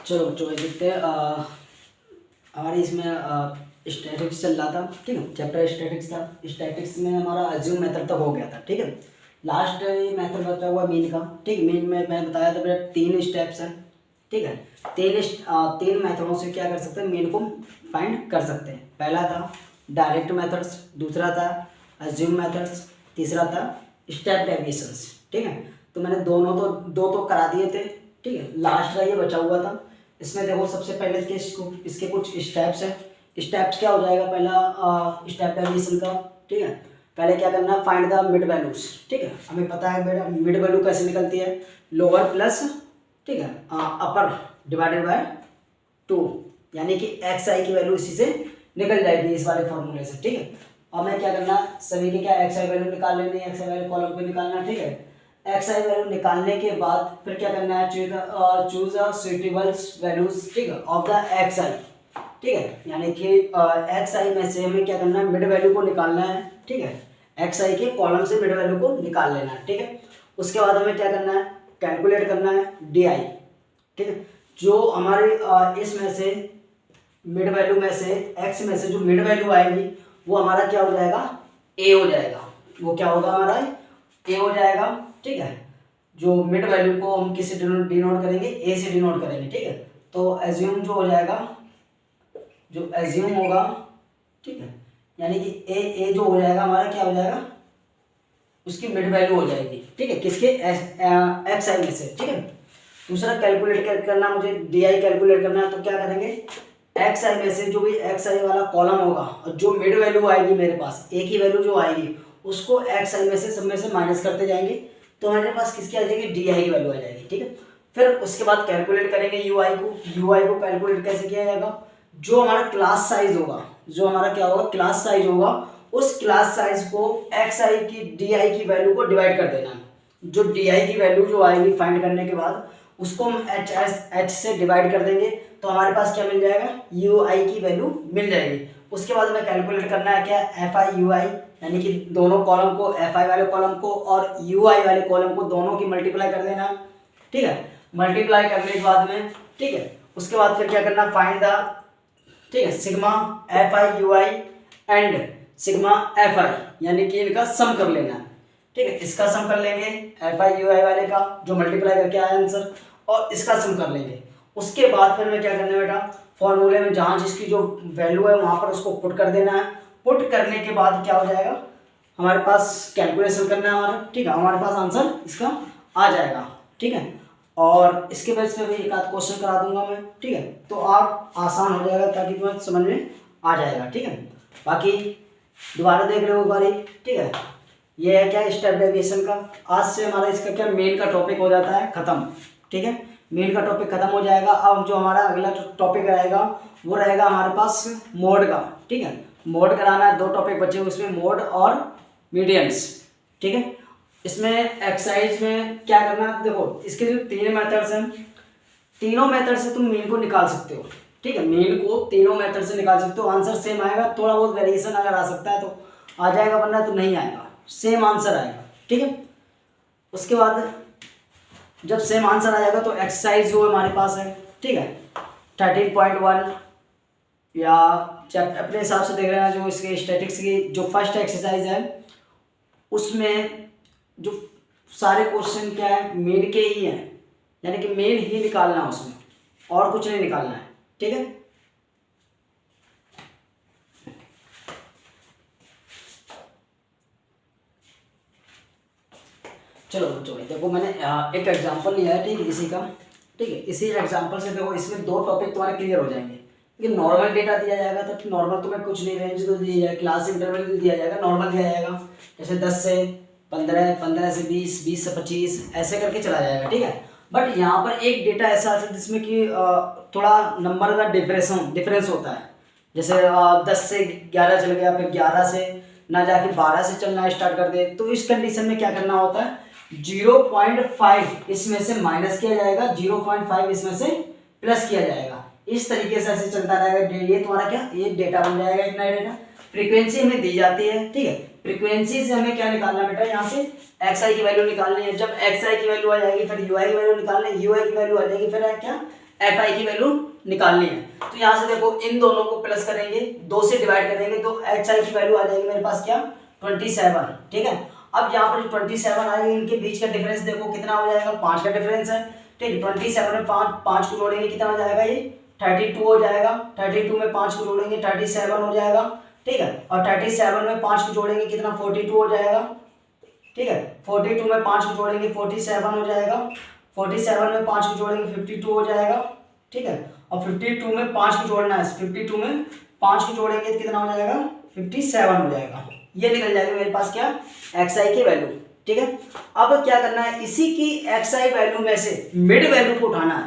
चलो बच्चों देखते हैं। हमारे इसमें स्टैटिक्स चल रहा था, ठीक है। चैप्टर स्टैटिक्स था। स्टैटिक्स में हमारा अज्यूम मेथड तक हो गया था, ठीक है। लास्ट मेथड बचा हुआ मीन का, ठीक है। मीन में मैंने बताया था मेरे 3 स्टेप्स हैं, ठीक है। तीन मेथडों से क्या कर सकते हैं, मीन को फाइंड कर सकते हैं। पहला था डायरेक्ट मेथड्स, दूसरा था अज्यूम मेथड्स, तीसरा था स्टेप डेविएशंस, ठीक है। तो मैंने दो तो करा दिए थे, ठीक है। लास्ट का ये बचा हुआ था। इसमें देखो सबसे पहले इसके कुछ स्टेप्स हैं। स्टेप्स क्या हो जाएगा, पहला स्टेप डेविएशन का, ठीक है। पहले क्या करना है, फाइंड द मिड वैल्यूज, ठीक है। हमें पता है बेटा मिड वैल्यू कैसे निकलती है, लोअर प्लस, ठीक है, अपर डिवाइडेड बाय 2, यानी कि एक्स आई की वैल्यू इसी से निकल जाएगी, इस वाले फॉर्मूले से, ठीक है। अब हमें क्या करना, सभी के क्या एक्स आई वैल्यू निकाल लेनी है, एक्स आई वैल्यू कॉलम पे निकालना, ठीक है। एक्स आई वैल्यू निकालने के बाद फिर क्या करना है, चूज सुइटेबल वैल्यूज, ठीक है, ऑफ द एक्स आई, ठीक है। यानी कि एक्स आई में से हमें क्या करना है, मिड वैल्यू को निकालना है, ठीक है। एक्स आई के कॉलम से मिड वैल्यू को निकाल लेना है, ठीक है। उसके बाद हमें क्या करना है, कैलकुलेट करना है डी आई, ठीक है। जो हमारे इसमें से मिड वैल्यू में से एक्स में से जो मिड वैल्यू आएगी वो हमारा क्या हो जाएगा, ए हो जाएगा। वो क्या होगा, हमारा ए हो जाएगा, ठीक है। जो मिड वैल्यू को हम किसी डिनोट करेंगे, ए से डिनोट करेंगे, ठीक है। तो एज्यूम जो हो जाएगा, जो एज्यूम होगा, ठीक है, यानी कि ए जो हो जाएगा हमारा क्या हो जाएगा, उसकी मिड वैल्यू हो जाएगी, ठीक है, किसके एक्स आई में से, ठीक है। दूसरा कैलकुलेट करना, मुझे डी आई कैलकुलेट करना है। तो क्या करेंगे, एक्स आई में से जो भी एक्स आई वाला कॉलम होगा और जो मिड वैल्यू आएगी मेरे पास, ए की वैल्यू जो आएगी उसको एक्स आई में से सब में से माइनस करते जाएंगे, तो हमारे पास किसकी आ जाएगी, डी आई की वैल्यू आ जाएगी, ठीक है। फिर उसके बाद कैलकुलेट करेंगे यू आई को कैलकुलेट कैसे किया जाएगा, जो हमारा क्लास साइज होगा, जो हमारा क्या होगा, क्लास साइज होगा, उस क्लास साइज को एक्स आई की डी आई की वैल्यू को डिवाइड कर देना। जो डी आई की वैल्यू जो आएगी फाइंड करने के बाद उसको हम एच से डिवाइड कर देंगे, तो हमारे पास क्या मिल जाएगा, यू आई की वैल्यू मिल जाएगी। उसके बाद हमें कैलकुलेट करना है क्या, एफ आई यू आई, यानी कि दोनों कॉलम को, एफ आई वाले कॉलम को और यू आई वाले कॉलम को दोनों की मल्टीप्लाई कर देना, ठीक है। मल्टीप्लाई करने के बाद में, ठीक है, उसके बाद फिर क्या करना, फाइंड द, ठीक है, sigma F I you I and sigma F I, यानी कि इनका सम कर लेना, ठीक है। इसका सम कर लेंगे एफ आई यू आई वाले का जो मल्टीप्लाई करके आया आंसर, और इसका सम कर लेंगे। उसके बाद फिर मैं क्या करना है बेटा, फॉर्मूले में जहाँ जिसकी जो वैल्यू है वहाँ पर उसको पुट कर देना है। पुट करने के बाद क्या हो जाएगा, हमारे पास कैलकुलेशन करना है हमारा, ठीक है, हमारे पास आंसर इसका आ जाएगा, ठीक है। और इसके बेस पे भी एक आध क्वेश्चन करा दूंगा मैं, ठीक है। तो आप आसान हो जाएगा, ताकि तुम्हें समझ में आ जाएगा, ठीक है। बाकी दोबारा देख रहे हो एक बारी, ठीक है। ये है क्या, स्टेप डेविएशन का। आज से हमारा इसका क्या मेन का टॉपिक हो जाता है खत्म, ठीक है। मेन का टॉपिक खत्म हो जाएगा। अब जो हमारा अगला टॉपिक रहेगा वो रहेगा हमारे पास मोड का, ठीक है। मोड कराना है, 2 टॉपिक बचे हुए उसमें, मोड और मीडियंस, ठीक है। इसमें एक्सरसाइज में क्या करना है, देखो इसके जो 3 मेथड्स हैं, तीनों मेथड से तुम मीन को निकाल सकते हो, ठीक है। मीन को तीनों मेथड से निकाल सकते हो, आंसर सेम आएगा। थोड़ा बहुत वेरिएशन अगर आ सकता है तो आ जाएगा, वरना तो नहीं आएगा, सेम आंसर आएगा, ठीक है। उसके बाद जब सेम आंसर आ जाएगा तो एक्सरसाइज जो हमारे पास है, ठीक है, 13.1 या चैप्टर अपने हिसाब से देख लेना, जो इसके स्टैटिक्स की जो फर्स्ट एक्सरसाइज है उसमें जो सारे क्वेश्चन क्या है, मेन के ही हैं, यानी कि मेन ही निकालना है उसमें, और कुछ नहीं निकालना है, ठीक है। चलो बच्चों देखो मैंने एक एग्जांपल लिया है, ठीक है, इसी का, ठीक है। इसी एग्जांपल से देखो इसमें 2 टॉपिक तुम्हारे क्लियर हो जाएंगे। लेकिन नॉर्मल डेटा दिया जाएगा तो नॉर्मल तुम्हें कुछ नहीं, रेंज तो दी जाएगी, क्लास इंटरवल भी दिया जाएगा, नॉर्मल दिया जाएगा, जैसे 10 से 15, 15 से 20, 20 से 25 ऐसे करके चला जाएगा, ठीक है। बट यहाँ पर एक डेटा ऐसा आता है जिसमें कि थोड़ा नंबर का डिफरेंस होता है। जैसे 10 से 11 चल गया, फिर 11 से ना जाके 12 से चलना स्टार्ट कर दे, तो इस कंडीशन में क्या करना होता है, 0.5 इसमें से माइनस किया जाएगा, 0.5 इसमें से प्लस किया जाएगा। इस तरीके से ऐसे चलता रहेगा। ये तुम्हारा क्या, ये डेटा बन जाएगा, एक नया डेटा। फ्रीक्वेंसी हमें दी जाती है, ठीक है। फ्रीक्वेंसी से हमें क्या निकालना बेटा, यहाँ से एक्स आई की वैल्यू निकालनी है। जब एक्स आई की वैल्यू आ जाएगी फिर यू आई की वैल्यू निकालनी है, यू आई की वैल्यू आ जाएगी फिर क्या, एफ आई की वैल्यू निकालनी है। तो यहाँ से देखो इन दोनों को प्लस करेंगे, 2 से डिवाइड करेंगे तो एच आई की वैल्यू आ जाएगी मेरे पास क्या 27, ठीक है। अब यहाँ पर जो 27 आएगी इनके बीच का डिफरेंस देखो कितना हो जाएगा, 5 का डिफरेंस है, ठीक है। 27 में 5 को जोड़ेंगे कितना हो जाएगा, ये 32 हो जाएगा, 32 में 5 को जोड़ेंगे 37 हो जाएगा, ठीक है। और 37 में 5 को जोड़ेंगे कितना 42 हो जाएगा, ठीक है। 42 में 5 को जोड़ेंगे 47 हो जाएगा, 47 में 5 को जोड़ेंगे 52 हो जाएगा, ठीक है। और 52 में 5 को जोड़ना है, 52 में 5 को जोड़ेंगे तो कितना हो जाएगा 57 हो जाएगा। ये निकल जाएगा मेरे पास क्या एक्स आई की वैल्यू, ठीक है। अब क्या करना है, इसी की एक्स आई वैल्यू में से मिड वैल्यू को उठाना है।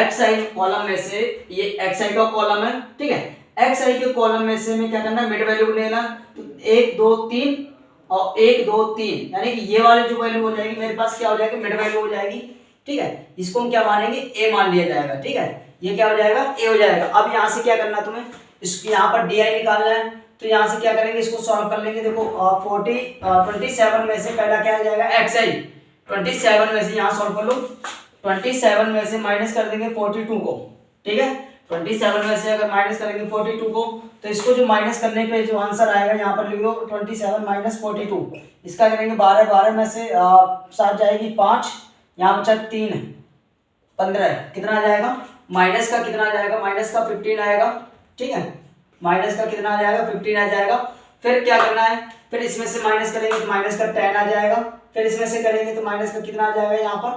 एक्स आई कॉलम में से, ये एक्स आई का कॉलम है, ठीक है। एक्स आई के कॉलम में से में क्या करना है, मिड वैल्यू को लेना, तो 1 2 3 और 1 2 3, यानी कि ये वाली जो वैल्यू हो जाएगी मेरे पास क्या हो जाएगी, मिड वैल्यू हो जाएगी, ठीक है। इसको हम क्या मानेंगे, ए मान लिया जाएगा, ठीक है। ये क्या हो जाएगा, ए हो जाएगा। अब यहाँ से क्या करना है तुम्हें, इसको यहाँ पर डी आई निकालना है, तो यहाँ से क्या करेंगे, इसको सॉल्व कर लेंगे। देखो 27 में से पहला क्या आ जाएगा एक्स आई, 27 में से यहाँ सॉल्व कर लो, 27 में से माइनस कर देंगे 42 को, ठीक है। 27 में से अगर माइनस करेंगे 42 को, तो इसको जो माइनस करने पे जो आंसर आएगा यहाँ पर लिख दो 27 माइनस 42, इसका करेंगे 12, 12 में से 7 जाएगी 5, यहाँ बचा 3 15, कितना आ जाएगा, माइनस का कितना आ जाएगा, माइनस का 15 आएगा, ठीक है। माइनस का कितना आ जाएगा 15 आ जाएगा। फिर क्या करना है, फिर इसमें से माइनस करेंगे तो माइनस का 10 आ जाएगा, फिर इसमें से करेंगे तो माइनस का कितना आ जाएगा, यहाँ पर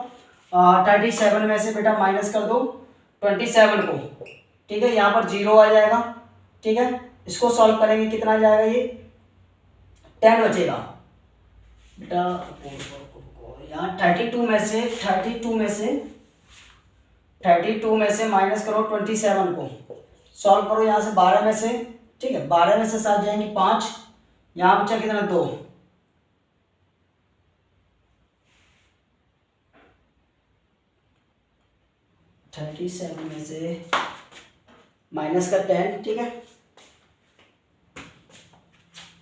37 में से बेटा माइनस कर दो 27 को, ठीक है। यहाँ पर 0 आ जाएगा, ठीक है। इसको सॉल्व करेंगे कितना आ जाएगा, ये 10 बचेगा बेटा। यहाँ 32 में से माइनस करो 27 को, सॉल्व करो यहाँ से 12 में से, ठीक है। 12 में से 7 जाएंगे 5, यहाँ बचा कितना 2, 37 में से माइनस का 10, ठीक है।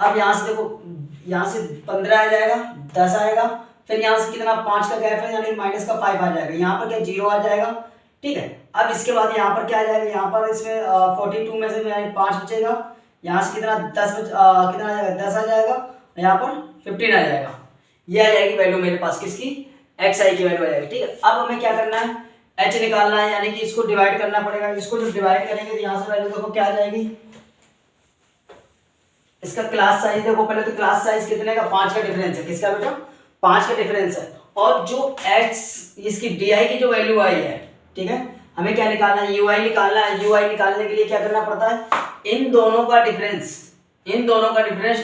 अब यहाँ से देखो, यहाँ से 15 आ जाएगा, 10 आएगा, फिर यहाँ से कितना 5 का गैप है, यानी माइनस का 5 आ जाएगा, यहाँ पर क्या 0 आ जाएगा, ठीक है। अब इसके बाद यहाँ पर क्या आ जाएगा, यहाँ पर इसमें 42 में से 5 बचेगा, यहाँ से कितना 10 कितना आ जाएगा 10 आ जाएगा, यहाँ पर 15 आ जाएगा। ये आ जाएगी वैल्यू मेरे पास किसकी, एक्स आई की वैल्यू आ जाएगी, ठीक है। अब हमें क्या करना है, एच निकालना है, यानी कि इसको डिवाइड करना पड़ेगा। इसको जब डिवाइड करेंगे तो यहाँ से वैल्यू देखो क्या आ जाएगी, इसका क्लास साइज देखो, पहले तो क्लास साइज कितने का 5 का डिफरेंस है, किसका बेटा 5 का डिफरेंस है। और जो एक्स इसकी डी आई की जो वैल्यू आई है, ठीक है, हमें क्या निकालना है, यू आई निकालना है। यू आई निकालने के लिए क्या करना पड़ता है, इन दोनों का डिफरेंस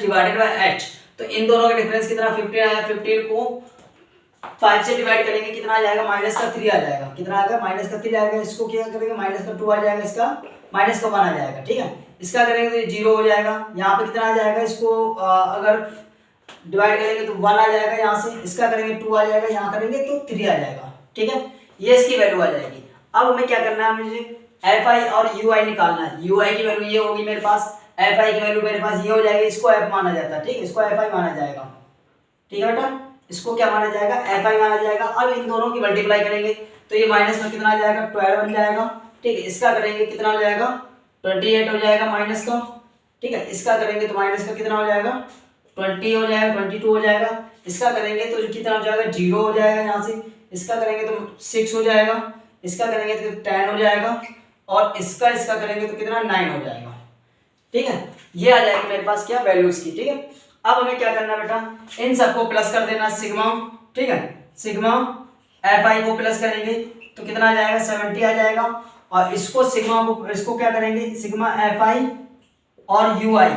डिवाइडेड बाय एच। तो इन दोनों का डिफरेंस कितना 15 आया, 15 को 5 से डिवाइड करेंगे कितना आ जाएगा, माइनस का 3 आ जाएगा, कितना आएगा माइनस का 3 आएगा। इसको क्या करेंगे, माइनस का 2 आ जाएगा, इसका माइनस का 1 आ जाएगा, ठीक है। इसका करेंगे तो 0 हो जाएगा, यहाँ पे कितना आ जाएगा, इसको अगर डिवाइड करेंगे तो 1 आ जाएगा, यहाँ से इसका करेंगे 2 आ जाएगा, यहाँ करेंगे तो 3 आ जाएगा, ठीक है। ये इसकी वैल्यू आ जाएगी। अब हमें क्या करना है, मुझे एफ आई और यू आई निकालना है। यू आई की वैल्यू ये होगी मेरे पास, एफ आई की वैल्यू मेरे पास ये हो जाएगी, इसको एफ माना जाता है, ठीक है, इसको एफ आई माना जाएगा, ठीक है बेटा। इसको क्या माना जाएगा, एफ आई माना जाएगा। अब इन दोनों की मल्टीप्लाई करेंगे तो ये माइनस में कितना आ जाएगा 12 बन जाएगा, ठीक है। इसका करेंगे कितना हो जाएगा 28 हो जाएगा माइनस का, ठीक है। इसका करेंगे तो माइनस का कितना हो जाएगा 20 हो जाएगा, 22 हो जाएगा। इसका करेंगे तो कितना हो जाएगा 0 हो जाएगा, यहाँ से इसका करेंगे तो 6 हो जाएगा, इसका करेंगे तो 10 हो जाएगा, और इसका करेंगे तो कितना 9 हो जाएगा, ठीक है। ये आ जाएगी मेरे पास क्या वैल्यूज की, ठीक है। अब हमें क्या करना है बेटा, इन सबको प्लस कर देना सिग्मा, ठीक है। सिग्मा एफ आई को प्लस करेंगे तो कितना आ जाएगा 70 आ जाएगा, और इसको सिग्मा को, इसको क्या करेंगे सिग्मा एफ आई और यू आई,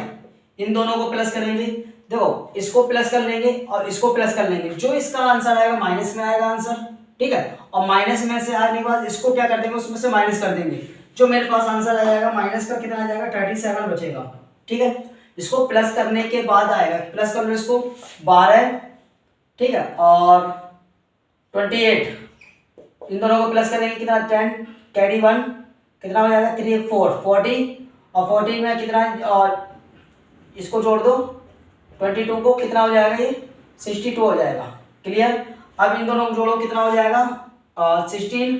इन दोनों को प्लस करेंगे। देखो इसको प्लस कर लेंगे और इसको प्लस कर लेंगे, जो इसका आंसर आएगा माइनस में आएगा आंसर, ठीक है। और माइनस में से आने के बाद इसको क्या कर देंगे, उसमें से माइनस कर देंगे, जो मेरे पास आंसर आ जाएगा माइनस का कितना आ जाएगा 37 बचेगा, ठीक है। इसको प्लस करने के बाद आएगा, प्लस कर लो इसको 12, ठीक है, और 28, इन दोनों को प्लस करेंगे कितना 10 कैरी 1 कितना हो जाएगा 3 4 40, और 40 में कितना, और इसको जोड़ दो 22 को, कितना हो जाएगा ये 62 हो जाएगा, क्लियर। अब इन दोनों को जोड़ो कितना हो जाएगा 16,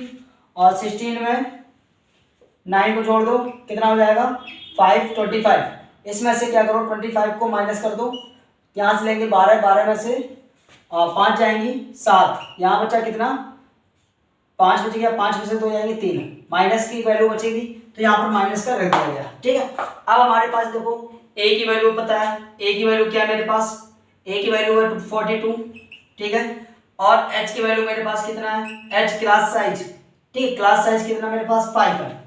और 16 में 9 को जोड़ दो, कितना हो जाएगा 5, 25। इसमें से क्या करो 25 को माइनस कर दो, यहाँ से लेंगे 12, 12 में से 5 जाएंगी 7, यहाँ बचा कितना 5 बच गया, 5 में से 2 जाएंगे 3, माइनस की वैल्यू बचेगी तो यहाँ पर माइनस का रख दिया गया। ठीक है, अब हमारे पास देखो a की वैल्यू पता है, a की वैल्यू क्या है मेरे पास, a की वैल्यू है 42, ठीक है, और h की वैल्यू मेरे पास कितना है, h क्लास साइज, ठीक है, क्लास साइज कितना मेरे पास 5 है।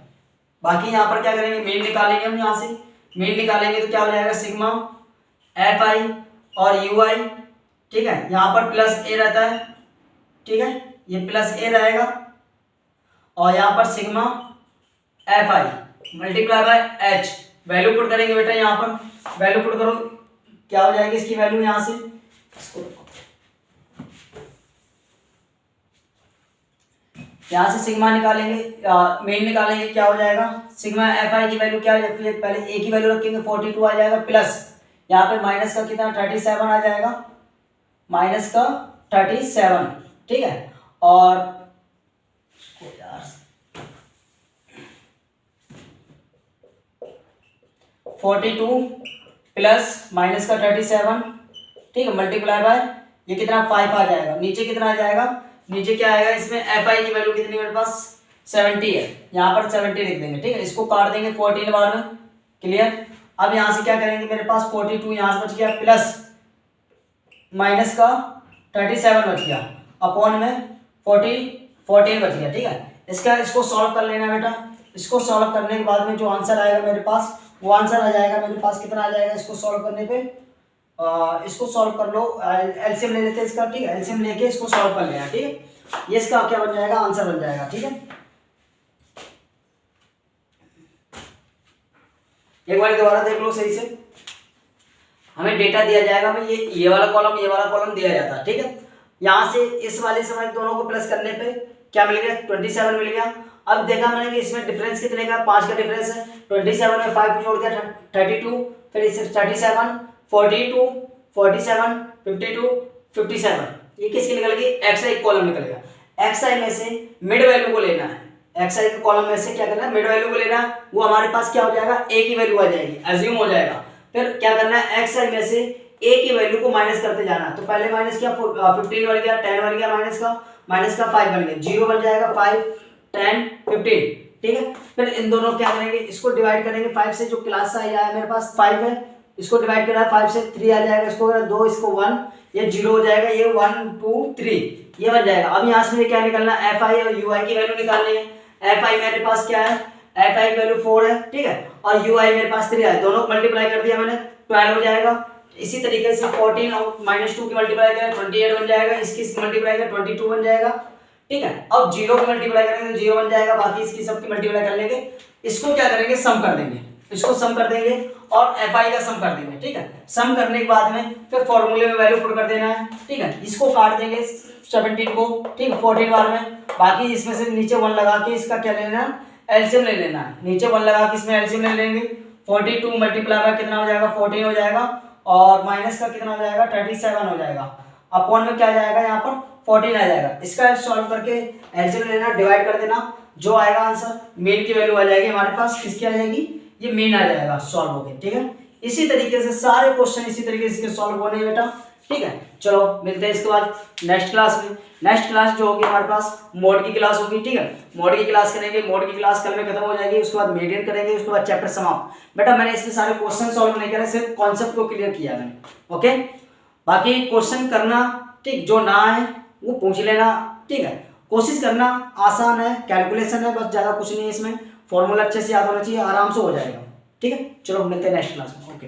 बाकी यहाँ पर क्या करेंगे, मीन निकालेंगे हम, यहाँ से मीन निकालेंगे तो क्या हो जाएगा सिग्मा fi और ui, ठीक है, यहाँ पर प्लस a रहता है, ठीक है, ये प्लस a रहेगा, और यहाँ पर sigma fi multiply by h, value put करेंगे बेटा, यहाँ पर वैल्यू पुट करो, क्या हो जाएगी इसकी वैल्यू, यहाँ से यहाँ से सिग्मा निकालेंगे, मेन निकालेंगे, क्या हो जाएगा सिग्मा fi की वैल्यू क्या हो जाएगी, पहले a की वैल्यू रखेंगे 42 आ जाएगा, प्लस यहाँ पे माइनस का कितना 37 आ जाएगा, माइनस का 37, ठीक है, और 42 प्लस माइनस का 37, ठीक है, मल्टीप्लाई बाय ये कितना 5 आ जाएगा, नीचे कितना आ जाएगा, नीचे क्या आएगा इसमें fi की वैल्यू कितनी मेरे पास 70 है, यहाँ पर 70 लिख देंगे, ठीक है, इसको काट देंगे 14 बार में, क्लियर। अब यहाँ से क्या करेंगे, मेरे पास 42 यहाँ से बच गया, प्लस माइनस का 37 बच गया, अपॉन में 14 बच गया, ठीक है। इसको सॉल्व कर लेना बेटा, इसको सॉल्व करने के बाद में जो आंसर आएगा मेरे पास, वो आंसर आ जाएगा मेरे पास, कितना आ जाएगा इसको सॉल्व करने पे, इसको सॉल्व कर लो, एलसीएम ले लेते हैं इसका, ठीक है, एलसीएम लेके इसको सॉल्व कर लेना, ठीक है, ये इसका क्या बन जाएगा, आंसर बन जाएगा, ठीक है। एक बार दोबारा देख लो सही से, हमें डेटा दिया जाएगा, हमें ये वाला कॉलम दिया जाता है, ठीक है, यहाँ से इस वाले समय दोनों को प्लस करने पे क्या मिल गया 27 मिल गया। अब देखा मैंने कि इसमें डिफरेंस कितने का, 5 का डिफरेंस है, 27 में 5 जोड़ दिया 32, फिर इसे 37, 42, 47, 52, 57, ये किसकी निकल गई, xi कॉलम निकल गया। xi में से मिड वैल्यू को लेना है, xi के कॉलम में से क्या करना है, मिड वैल्यू को लेना है, वो हमारे पास क्या हो जाएगा a की वैल्यू आ जाएगी, अज्यूम हो जाएगा। फिर क्या करना है, xi में से a की वैल्यू को माइनस करते जाना, तो पहले माइनस किया 15 बन गया, 10 बन गया, माइनस का 5 बन गया, 0 बन जाएगा, 5, 10, 15, ठीक है। फिर इन दोनों क्या करेंगे, इसको डिवाइड करेंगे 5 से, जो क्लास साइज आया मेरे पास 5 है, इसको डिवाइड करा 5 से, 3 आ जाएगा, इसको 2, इसको 1, ये 0 हो जाएगा, ये 1, 2, 3 ये बन जाएगा। अब यहाँ से क्या निकलना है, fi और ui की वैल्यू निकालनी है। fi मेरे पास क्या है, fi की वैल्यू 4 है, ठीक है, और ui मेरे पास 3 है, दोनों को मल्टीप्लाई कर दिया मैंने, 12 हो जाएगा। इसी तरीके से 14 और -2 की मल्टीप्लाई करें 28 बन जाएगा, इसकी मल्टीप्लाई करें 22 बन जाएगा, ठीक है। अब 0 की मल्टीप्लाई करेंगे तो 0 बन जाएगा, बाकी इसकी सबकी मल्टीप्लाई कर लेंगे, इसको क्या करेंगे सम कर देंगे, इसको सम कर देंगे और fi का सम कर देंगे, ठीक है। सम करने के बाद में फिर फॉर्मूले में वैल्यू पुट कर देना है, ठीक है, इसको काट देंगे 17 को, ठीक है, 14 बार में, बाकी इसमें से नीचे 1 लगा के इसका क्या लेना है, एलसीएम ले लेना है, नीचे 1 लगा के इसमें एलसीएम ले लेंगे, 42 मल्टीप्लाई बाय कितना हो जाएगा 14 हो जाएगा, और माइनस का कितना हो जाएगा 37 हो जाएगा, अपॉन में क्या जाएगा यहाँ पर 14 आ जाएगा। इसका सॉल्व करके एलसीएम लेना, डिवाइड कर देना, जो आएगा आंसर मीन की वैल्यू आ जाएगी हमारे पास, किसकी आ जाएगी, ये मीन आ जाएगा सॉल्व हो गया, ठीक है। इसी तरीके से सारे क्वेश्चन इसी तरीके से सॉल्व होने बेटा, ठीक है। चलो मिलते हैं इसके बाद नेक्स्ट क्लास में। नेक्स्ट क्लास जो होगी हमारे पास मोड की क्लास होगी, ठीक है, मोड की क्लास करेंगे, मोड की क्लास कल में खत्म हो जाएगी, उसके बाद मीडियन करेंगे, उसके बाद चैप्टर समाप्त। बेटा मैंने इसके सारे क्वेश्चन सॉल्व नहीं करे, सिर्फ कॉन्सेप्ट को क्लियर किया मैंने, ओके। बाकी क्वेश्चन करना, ठीक, जो ना है वो पूछ लेना, ठीक है, कोशिश करना, आसान है, कैलकुलेशन है, बस ज़्यादा कुछ नहीं है इसमें, फॉर्मूला अच्छे से याद होना चाहिए, आराम से हो जाएगा, ठीक है। चलो मिलते हैं नेक्स्ट क्लास में, ओके।